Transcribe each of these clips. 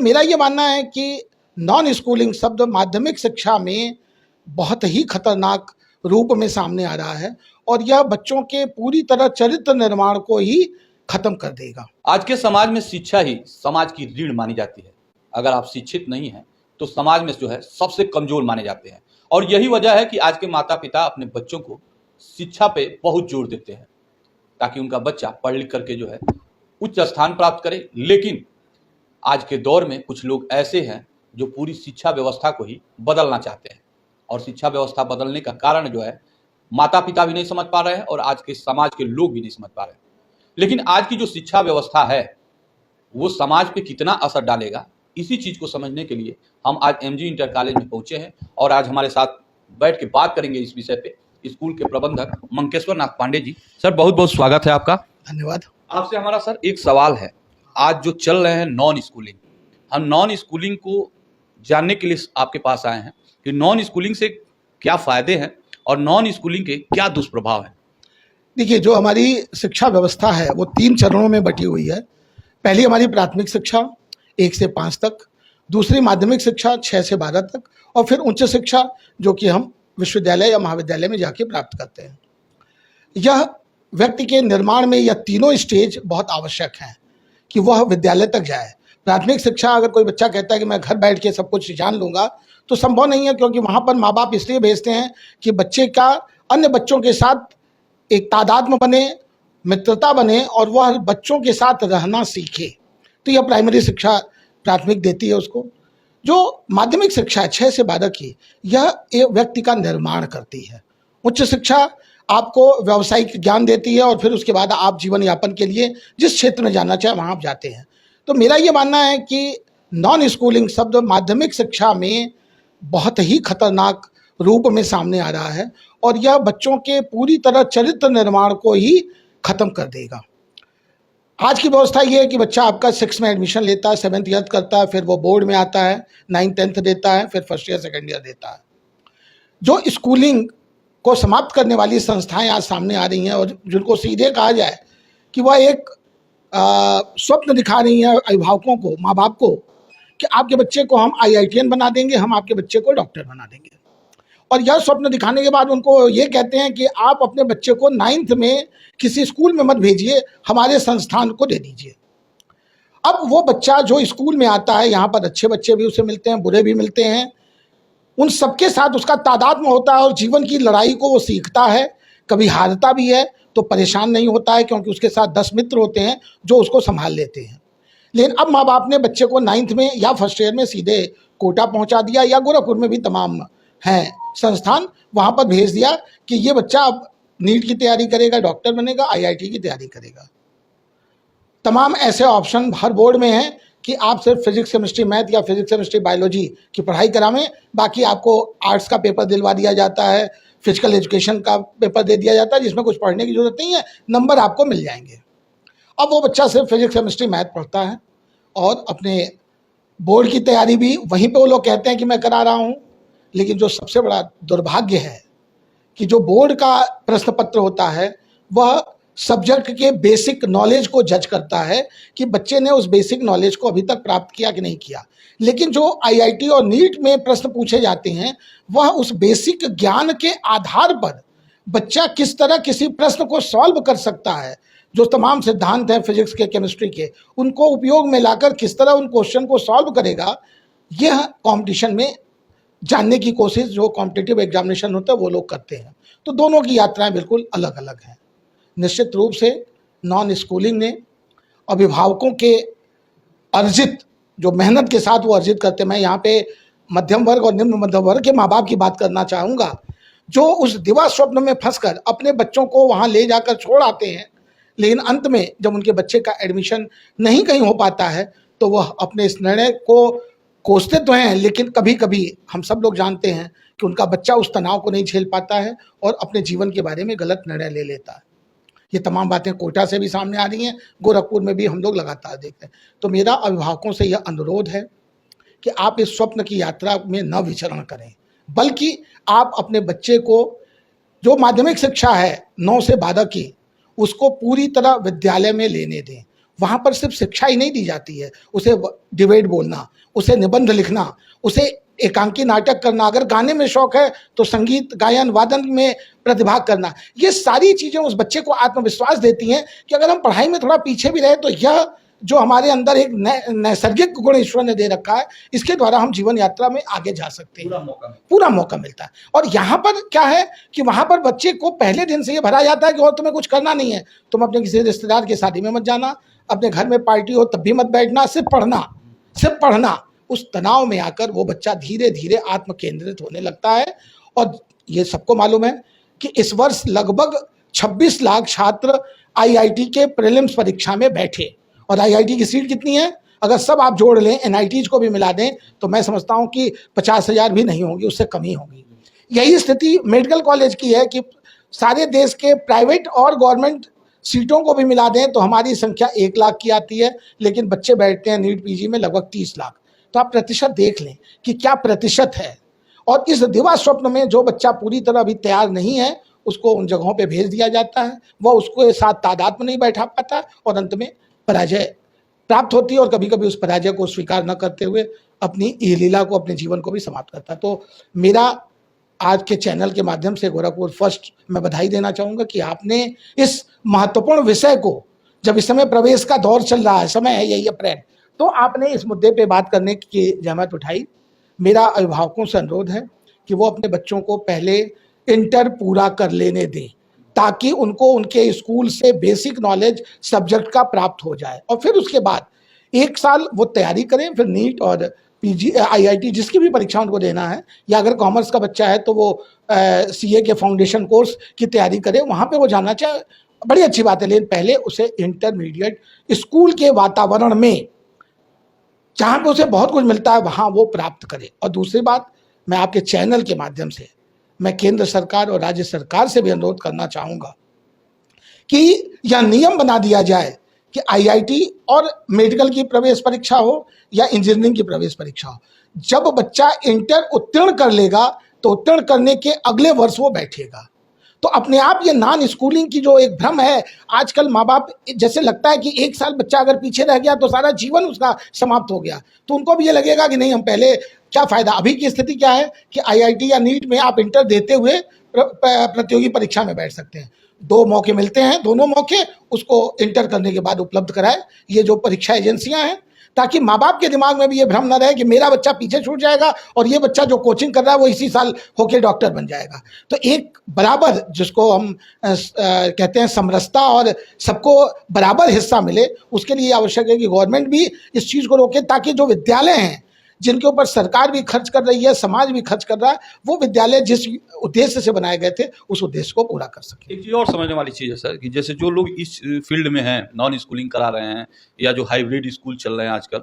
मेरा ये मानना है कि नॉन स्कूलिंग शब्द माध्यमिक शिक्षा में बहुत ही खतरनाक रूप में सामने आ रहा है और यह बच्चों के पूरी तरह चरित्र निर्माण को ही खत्म कर देगा। आज के समाज में शिक्षा ही समाज की रीढ़ मानी जाती है। अगर आप शिक्षित नहीं हैं तो समाज में जो है सबसे कमजोर माने जाते हैं और यही वजह है कि आज के माता पिता अपने बच्चों को शिक्षा पे बहुत जोर देते हैं ताकि उनका बच्चा पढ़ लिख करके जो है उच्च स्थान प्राप्त करे। लेकिन आज के दौर में कुछ लोग ऐसे हैं जो पूरी शिक्षा व्यवस्था को ही बदलना चाहते हैं और शिक्षा व्यवस्था बदलने का कारण जो है माता पिता भी नहीं समझ पा रहे हैं और आज के समाज के लोग भी नहीं समझ पा रहे हैं। लेकिन आज की जो शिक्षा व्यवस्था है वो समाज पे कितना असर डालेगा, इसी चीज को समझने के लिए हम आज एमजी इंटर कॉलेज में पहुंचे हैं और आज हमारे साथ बैठ के बात करेंगे इस विषय पे स्कूल के प्रबंधक मंकेश्वर नाथ पांडे जी। सर बहुत बहुत स्वागत है आपका। धन्यवाद। आपसे हमारा सर एक सवाल है, आज जो चल रहे हैं नॉन स्कूलिंग, हम नॉन स्कूलिंग को जानने के लिए आपके पास आए हैं कि नॉन स्कूलिंग से क्या फायदे हैं और नॉन स्कूलिंग के क्या दुष्प्रभाव हैं। देखिए, जो हमारी शिक्षा व्यवस्था है वो 3 चरणों में बटी हुई है। पहली हमारी प्राथमिक शिक्षा 1 से 5 तक, दूसरी माध्यमिक शिक्षा 6 से 12 तक और फिर उच्च शिक्षा जो कि हम विश्वविद्यालय या महाविद्यालय में जाके प्राप्त करते हैं। यह व्यक्ति के निर्माण में यह तीनों स्टेज बहुत आवश्यक हैं कि वह विद्यालय तक जाए। प्राथमिक शिक्षा अगर कोई बच्चा कहता है कि मैं घर बैठ के सब कुछ जान लूँगा तो संभव नहीं है, क्योंकि वहाँ पर माँ बाप इसलिए भेजते हैं कि बच्चे का अन्य बच्चों के साथ एक तादात्म्य बने, मित्रता बने और वह बच्चों के साथ रहना सीखे। तो यह प्राइमरी शिक्षा प्राथमिक देती है उसको। जो माध्यमिक शिक्षा है 6 से 12 की, यह एक व्यक्ति का निर्माण करती है। उच्च शिक्षा आपको व्यावसायिक ज्ञान देती है और फिर उसके बाद आप जीवन यापन के लिए जिस क्षेत्र में जाना चाहे वहाँ आप जाते हैं। तो मेरा ये मानना है कि नॉन स्कूलिंग शब्द माध्यमिक शिक्षा में बहुत ही खतरनाक रूप में सामने आ रहा है और यह बच्चों के पूरी तरह चरित्र निर्माण को ही खत्म कर देगा। आज की व्यवस्था ये है कि बच्चा आपका 6 में एडमिशन लेता है, 7th ईयर करता है, फिर वो बोर्ड में आता है, 9th 10th देता है, फिर फर्स्ट ईयर सेकेंड ईयर देता है। जो स्कूलिंग को समाप्त करने वाली संस्थाएं आज सामने आ रही हैं और जिनको सीधे कहा जाए कि वह एक स्वप्न दिखा रही हैं अभिभावकों को, माँ बाप को, कि आपके बच्चे को हम IITian बना देंगे, हम आपके बच्चे को डॉक्टर बना देंगे। और यह स्वप्न दिखाने के बाद उनको ये कहते हैं कि आप अपने बच्चे को 9th में किसी स्कूल में मत भेजिए, हमारे संस्थान को दे दीजिए। अब वो बच्चा जो स्कूल में आता है, यहाँ पर अच्छे बच्चे भी उसे मिलते हैं, बुरे भी मिलते हैं, उन सबके साथ उसका तादात्म्य होता है और जीवन की लड़ाई को वो सीखता है। कभी हारता भी है तो परेशान नहीं होता है, क्योंकि उसके साथ 10 मित्र होते हैं जो उसको संभाल लेते हैं। लेकिन अब माँ बाप ने बच्चे को 9th में या फर्स्ट ईयर में सीधे कोटा पहुँचा दिया, या गोरखपुर में भी तमाम हैं संस्थान, वहाँ पर भेज दिया कि ये बच्चा अब नीट की तैयारी करेगा, डॉक्टर बनेगा, IIT की तैयारी करेगा। तमाम ऐसे ऑप्शन हर बोर्ड में हैं कि आप सिर्फ फिजिक्स केमिस्ट्री मैथ या फिजिक्स केमिस्ट्री बायोलॉजी की पढ़ाई करावें, बाकी आपको आर्ट्स का पेपर दिलवा दिया जाता है, फिजिकल एजुकेशन का पेपर दे दिया जाता है जिसमें कुछ पढ़ने की जरूरत नहीं है, नंबर आपको मिल जाएंगे। अब वो बच्चा सिर्फ फिजिक्स केमिस्ट्री मैथ पढ़ता है और अपने बोर्ड की तैयारी भी वहीं पे वो लोग कहते हैं कि मैं करा रहा हूँ। लेकिन जो सबसे बड़ा दुर्भाग्य है कि जो बोर्ड का प्रश्न पत्र होता है वह सब्जेक्ट के बेसिक नॉलेज को जज करता है कि बच्चे ने उस बेसिक नॉलेज को अभी तक प्राप्त किया कि नहीं किया। लेकिन जो IIT और नीट में प्रश्न पूछे जाते हैं वह उस बेसिक ज्ञान के आधार पर बच्चा किस तरह किसी प्रश्न को सॉल्व कर सकता है, जो तमाम सिद्धांत हैं फिजिक्स के, केमिस्ट्री के, उनको उपयोग में लाकर किस तरह उन क्वेश्चन को सॉल्व करेगा, यह कॉम्पिटिशन में जानने की कोशिश जो कॉम्पिटिटिव एग्जामिनेशन होता है वो लोग करते हैं। तो दोनों की यात्राएं बिल्कुल अलग अलग हैं। निश्चित रूप से नॉन स्कूलिंग ने अभिभावकों के अर्जित जो मेहनत के साथ वो अर्जित करते हैं, मैं यहाँ पे मध्यम वर्ग और निम्न मध्यम वर्ग के माँ बाप की बात करना चाहूँगा, जो उस दिवा स्वप्न में फंसकर अपने बच्चों को वहाँ ले जाकर छोड़ आते हैं, लेकिन अंत में जब उनके बच्चे का एडमिशन नहीं कहीं हो पाता है तो वह अपने इस निर्णय को कोसते तो हैं, लेकिन कभी कभी हम सब लोग जानते हैं कि उनका बच्चा उस तनाव को नहीं झेल पाता है और अपने जीवन के बारे में गलत निर्णय ले लेता है। ये तमाम बातें कोटा से भी सामने आ रही हैं, गोरखपुर में भी हम लोग लगातार देखते हैं। तो मेरा अभिभावकों से यह अनुरोध है कि आप इस स्वप्न की यात्रा में न विचरण करें, बल्कि आप अपने बच्चे को जो माध्यमिक शिक्षा है 9 से 12 की, उसको पूरी तरह विद्यालय में लेने दें। वहाँ पर सिर्फ शिक्षा ही नहीं दी जाती है, उसे डिबेट बोलना, उसे निबंध लिखना, उसे एकांकी नाटक करना, अगर गाने में शौक है तो संगीत गायन वादन में प्रतिभाग करना। ये सारी चीज़ें उस बच्चे को आत्मविश्वास देती हैं कि अगर हम पढ़ाई में थोड़ा पीछे भी रहे तो यह जो हमारे अंदर एक नैसर्गिक गुण ईश्वर ने दे रखा है, इसके द्वारा हम जीवन यात्रा में आगे जा सकते हैं, पूरा मौका मिलता है। और यहाँ पर क्या है कि वहाँ पर बच्चे को पहले दिन से ये भरा जाता है कि और तुम्हें कुछ करना नहीं है, तुम अपने किसी रिश्तेदार की शादी में मत जाना, अपने घर में पार्टी हो तब भी मत बैठना, सिर्फ पढ़ना, सिर्फ पढ़ना। उस तनाव में आकर वो बच्चा धीरे धीरे आत्म केंद्रित होने लगता है। और ये सबको मालूम है कि इस वर्ष लगभग 26 लाख छात्र आईआईटी के प्रीलिम्स परीक्षा में बैठे, और आईआईटी की सीट कितनी है, अगर सब आप जोड़ लें, एनआईटीज को भी मिला दें, तो मैं समझता हूं कि 50,000 भी नहीं होंगी, उससे कम ही होगी। यही स्थिति मेडिकल कॉलेज की है कि सारे देश के प्राइवेट और गवर्नमेंट सीटों को भी मिला दें तो हमारी संख्या 1 लाख की आती है, लेकिन बच्चे बैठते हैं नीट पीजी में लगभग 30 लाख। तो आप प्रतिशत देख लें कि क्या प्रतिशत है। और इस दिवा स्वप्न में जो बच्चा पूरी तरह अभी तैयार नहीं है, उसको उन जगहों पे भेज दिया जाता है, वह उसको साथ तादाद में नहीं बैठा पाता और अंत में पराजय प्राप्त होती है, और कभी कभी उस पराजय को स्वीकार न करते हुए अपनी ये लीला को, अपने जीवन को भी समाप्त करता है। तो मेरा आज के चैनल के माध्यम से गोरखपुर फर्स्ट मैं बधाई देना चाहूँगा कि आपने इस महत्वपूर्ण विषय को, जब इस समय प्रवेश का दौर चल रहा है, समय है यही अप्रैल, तो आपने इस मुद्दे पे बात करने की जहमत उठाई। मेरा अभिभावकों से अनुरोध है कि वो अपने बच्चों को पहले इंटर पूरा कर लेने दें, ताकि उनको उनके स्कूल से बेसिक नॉलेज सब्जेक्ट का प्राप्त हो जाए, और फिर उसके बाद 1 साल वो तैयारी करें, फिर नीट और पीजी आईआईटी जिसकी भी परीक्षा उनको देना है, या अगर कॉमर्स का बच्चा है तो वो सीए के फाउंडेशन कोर्स की तैयारी करे, वहाँ पे वो जाना चाहे, बड़ी अच्छी बात है। लेकिन पहले उसे इंटरमीडिएट स्कूल के वातावरण में, जहाँ पे उसे बहुत कुछ मिलता है, वहाँ वो प्राप्त करे। और दूसरी बात, मैं आपके चैनल के माध्यम से मैं केंद्र सरकार और राज्य सरकार से भी अनुरोध करना चाहूँगा कि यह नियम बना दिया जाए कि आईआईटी और मेडिकल की प्रवेश परीक्षा हो या इंजीनियरिंग की प्रवेश परीक्षा हो, जब बच्चा इंटर उत्तीर्ण कर लेगा तो उत्तीर्ण करने के अगले वर्ष वो बैठेगा। तो अपने आप ये नॉन स्कूलिंग की जो एक भ्रम है, आजकल माँ बाप जैसे लगता है कि 1 साल बच्चा अगर पीछे रह गया तो सारा जीवन उसका समाप्त हो गया, तो उनको भी ये लगेगा कि नहीं, हम पहले क्या फ़ायदा। अभी की स्थिति क्या है कि आईआईटी या नीट में आप इंटर देते हुए प्रतियोगी परीक्षा में बैठ सकते हैं। 2 मौके मिलते हैं, दोनों मौके उसको इंटर करने के बाद उपलब्ध कराए ये जो परीक्षा एजेंसियां हैं, ताकि माँ बाप के दिमाग में भी ये भ्रम न रहे कि मेरा बच्चा पीछे छूट जाएगा और ये बच्चा जो कोचिंग कर रहा है वो इसी साल होके डॉक्टर बन जाएगा। तो एक बराबर, जिसको हम कहते हैं समरसता, और सबको बराबर हिस्सा मिले, उसके लिए आवश्यक है कि गवर्नमेंट भी इस चीज़ को रोके, ताकि जो विद्यालय हैं जिनके ऊपर सरकार भी खर्च कर रही है, समाज भी खर्च कर रहा है, वो विद्यालय जिस उद्देश्य से बनाए गए थे उस उद्देश्य को पूरा कर सके। एक चीज़ और समझने वाली चीज़ है सर, कि जैसे जो लोग इस फील्ड में हैं, नॉन स्कूलिंग करा रहे हैं या जो हाइब्रिड स्कूल चल रहे हैं आजकल,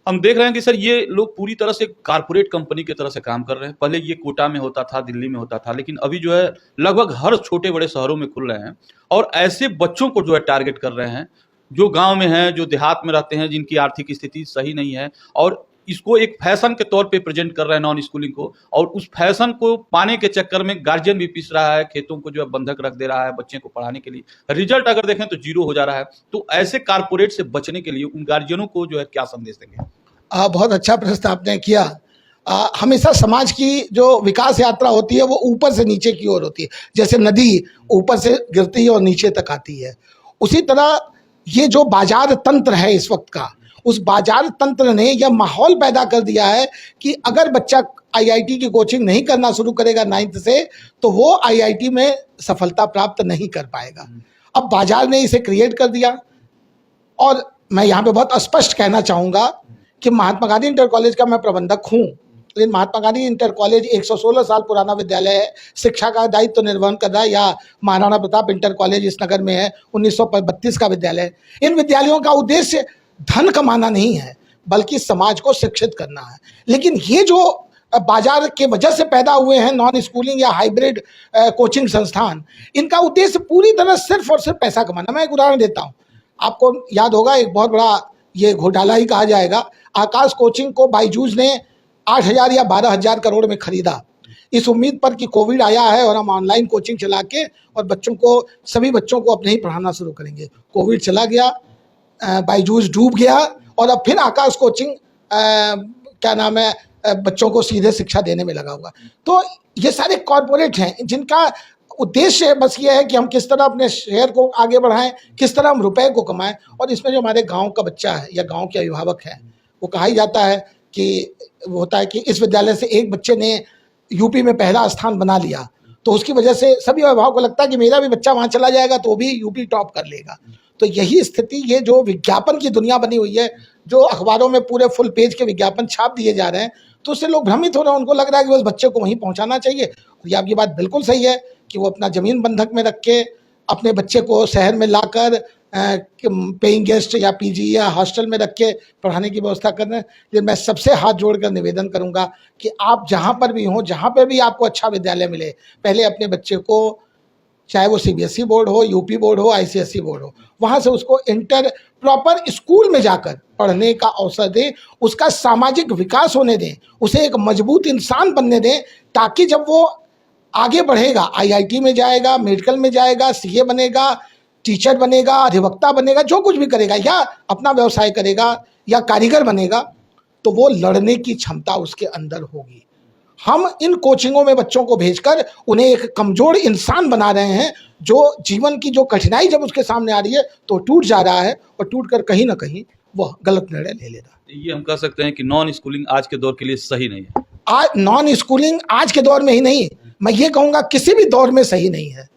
हम देख रहे हैं कि सर ये लोग पूरी तरह से कारपोरेट कंपनी की तरह से काम कर रहे हैं। पहले ये कोटा में होता था, दिल्ली में होता था, लेकिन अभी जो है लगभग हर छोटे बड़े शहरों में खुल रहे हैं, और ऐसे बच्चों को जो है टारगेट कर रहे हैं जो गाँव में हैं, जो देहात में रहते हैं, जिनकी आर्थिक स्थिति सही नहीं है, और इसको एक फैशन के तौर पे प्रेजेंट कर रहे हैं नॉन स्कूलिंग को, और उस फैशन को पाने के चक्कर में गार्जियन भी पीस रहा है, खेतों को जो है बंधक रख दे रहा है बच्चे को पढ़ाने के लिए। रिजल्ट अगर देखें तो 0 हो जा रहा है। तो ऐसे कारपोरेट से बचने के लिए उन गार्जियनों को जो है क्या संदेश देंगे? बहुत अच्छा प्रश्न आपने किया। हमेशा समाज की जो विकास यात्रा होती है वो ऊपर से नीचे की ओर होती है, जैसे नदी ऊपर से गिरती है और नीचे तक आती है। उसी तरह ये जो बाजार तंत्र है इस वक्त का, उस बाजार तंत्र ने यह माहौल पैदा कर दिया है कि अगर बच्चा आईआईटी की कोचिंग नहीं करना शुरू करेगा 9th से, तो वो आईआईटी में सफलता प्राप्त नहीं कर पाएगा। अब बाजार ने इसे क्रिएट कर दिया, और मैं यहाँ पे बहुत स्पष्ट कहना चाहूँगा कि महात्मा गांधी इंटर कॉलेज का मैं प्रबंधक हूँ, लेकिन महात्मा गांधी इंटर कॉलेज 116 साल पुराना विद्यालय है, शिक्षा का दायित्व तो निर्वहन कर रहा है, या महाराणा प्रताप इंटर कॉलेज इस नगर में है, 1932 का विद्यालय है। इन विद्यालयों का उद्देश्य धन कमाना नहीं है, बल्कि समाज को शिक्षित करना है। लेकिन ये जो बाजार के वजह से पैदा हुए हैं नॉन स्कूलिंग या हाइब्रिड कोचिंग संस्थान, इनका उद्देश्य पूरी तरह सिर्फ और सिर्फ पैसा कमाना। मैं एक उदाहरण देता हूँ, आपको याद होगा, एक बहुत बड़ा ये घोटाला ही कहा जाएगा, आकाश कोचिंग को बायजूस ने 8,000 या 12,000 करोड़ में खरीदा, इस उम्मीद पर कि कोविड आया है और हम ऑनलाइन कोचिंग चला के और बच्चों को, सभी बच्चों को अपने ही पढ़ाना शुरू करेंगे। कोविड चला गया, बायजूस डूब गया और अब फिर आकाश कोचिंग क्या नाम है बच्चों को सीधे शिक्षा देने में लगा हुआ। तो ये सारे कॉरपोरेट हैं जिनका उद्देश्य बस ये है कि हम किस तरह अपने शहर को आगे बढ़ाएं, किस तरह हम रुपए को कमाएं। और इसमें जो हमारे गांव का बच्चा है या गांव के अभिभावक है, वो कहा ही जाता है कि वो होता है कि इस विद्यालय से एक बच्चे ने यूपी में पहला स्थान बना लिया तो उसकी वजह से सभी अभिभावक को लगता है कि मेरा भी बच्चा वहाँ चला जाएगा तो वो भी यूपी टॉप कर लेगा। तो यही स्थिति, ये जो विज्ञापन की दुनिया बनी हुई है, जो अखबारों में पूरे फुल पेज के विज्ञापन छाप दिए जा रहे हैं, तो उससे लोग भ्रमित हो रहे हैं। उनको लग रहा है कि बस बच्चे को वहीं पहुंचाना चाहिए। और ये आपकी बात बिल्कुल सही है कि वो अपना ज़मीन बंधक में रख के अपने बच्चे को शहर में लाकर पेइंग गेस्ट या पीजी या हॉस्टल में रख के पढ़ाने की व्यवस्था कर रहे हैं। लेकिन मैं सबसे हाथ जोड़कर निवेदन करूंगा कि आप जहां पर भी हों, जहां पर भी आपको अच्छा विद्यालय मिले, पहले अपने बच्चे को, चाहे वो सीबीएसई बोर्ड हो, यूपी बोर्ड हो, आईसीएसई बोर्ड हो, वहां से उसको इंटर प्रॉपर स्कूल में जाकर पढ़ने का अवसर दें, उसका सामाजिक विकास होने दें, उसे एक मजबूत इंसान बनने दें, ताकि जब वो आगे बढ़ेगा, आईआईटी में जाएगा, मेडिकल में जाएगा, सीए बनेगा, टीचर बनेगा, अधिवक्ता बनेगा, जो कुछ भी करेगा या अपना व्यवसाय करेगा या कारीगर बनेगा, तो वो लड़ने की क्षमता उसके अंदर होगी। हम इन कोचिंगों में बच्चों को भेजकर उन्हें एक कमजोर इंसान बना रहे हैं, जो जीवन की जो कठिनाई जब उसके सामने आ रही है तो टूट जा रहा है और टूट कर कहीं ना कहीं वह गलत निर्णय ले ले रहा है। ये हम कह सकते हैं कि नॉन स्कूलिंग आज के दौर के लिए सही नहीं है। आज नॉन स्कूलिंग आज के दौर में ही नहीं, मैं ये कहूँगा किसी भी दौर में सही नहीं है।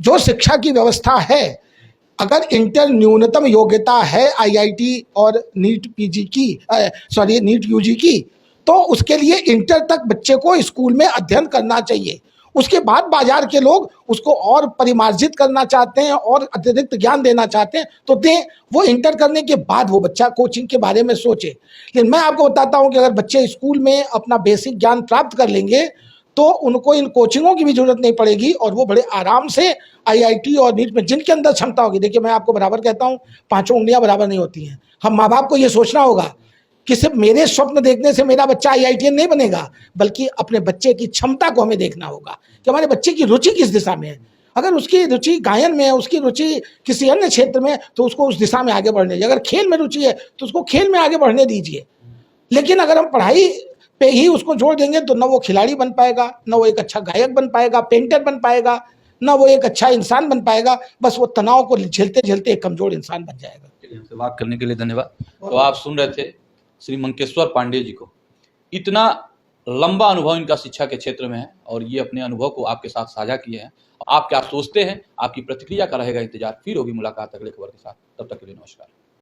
जो शिक्षा की व्यवस्था है, अगर इंटर न्यूनतम योग्यता है आईआईटी और नीट पीजी की, नीट यूजी की, तो उसके लिए इंटर तक बच्चे को स्कूल में अध्ययन करना चाहिए। उसके बाद बाजार के लोग उसको और परिमार्जित करना चाहते हैं और अतिरिक्त ज्ञान देना चाहते हैं तो दें, वो इंटर करने के बाद वो बच्चा कोचिंग के बारे में सोचे। लेकिन मैं आपको बताता हूं कि अगर बच्चे स्कूल में अपना बेसिक ज्ञान प्राप्त कर लेंगे तो उनको इन कोचिंगों की भी जरूरत नहीं पड़ेगी और वो बड़े आराम से आईआईटी और नीट में, जिनके अंदर क्षमता होगी। देखिए, मैं आपको बराबर कहता हूँ, पांचों उंगलियां बराबर नहीं होती हैं। हम माँ बाप को ये सोचना होगा कि सिर्फ मेरे स्वप्न देखने से मेरा बच्चा आईआईटीएन नहीं बनेगा, बल्कि अपने बच्चे की क्षमता को हमें देखना होगा कि हमारे बच्चे की रुचि किस दिशा में है। अगर उसकी रुचि गायन में है, उसकी रुचि किसी अन्य क्षेत्र में, तो उसको उस दिशा में आगे बढ़ने दीजिए। अगर खेल में रुचि है तो उसको खेल में आगे बढ़ने दीजिए। लेकिन अगर हम पढ़ाई पे ही उसको जोड़ देंगे तो न वो खिलाड़ी बन पाएगा, न वो एक अच्छा गायक बन पाएगा, पेंटर बन पाएगा, न वो एक अच्छा इंसान बन पाएगा। बस वो तनाव को झेलते झेलते एक कमजोर इंसान बन जाएगा। हमसे बात करने के लिए धन्यवाद। तो आप सुन रहे थे श्री मंकेश्वर पांडे जी को। इतना लंबा अनुभव इनका शिक्षा के क्षेत्र में है और ये अपने अनुभव को आपके साथ साझा किए हैं। आप क्या सोचते हैं, आपकी प्रतिक्रिया का रहेगा इंतजार। फिर होगी मुलाकात अगले खबर के साथ। तब तक के लिए नमस्कार।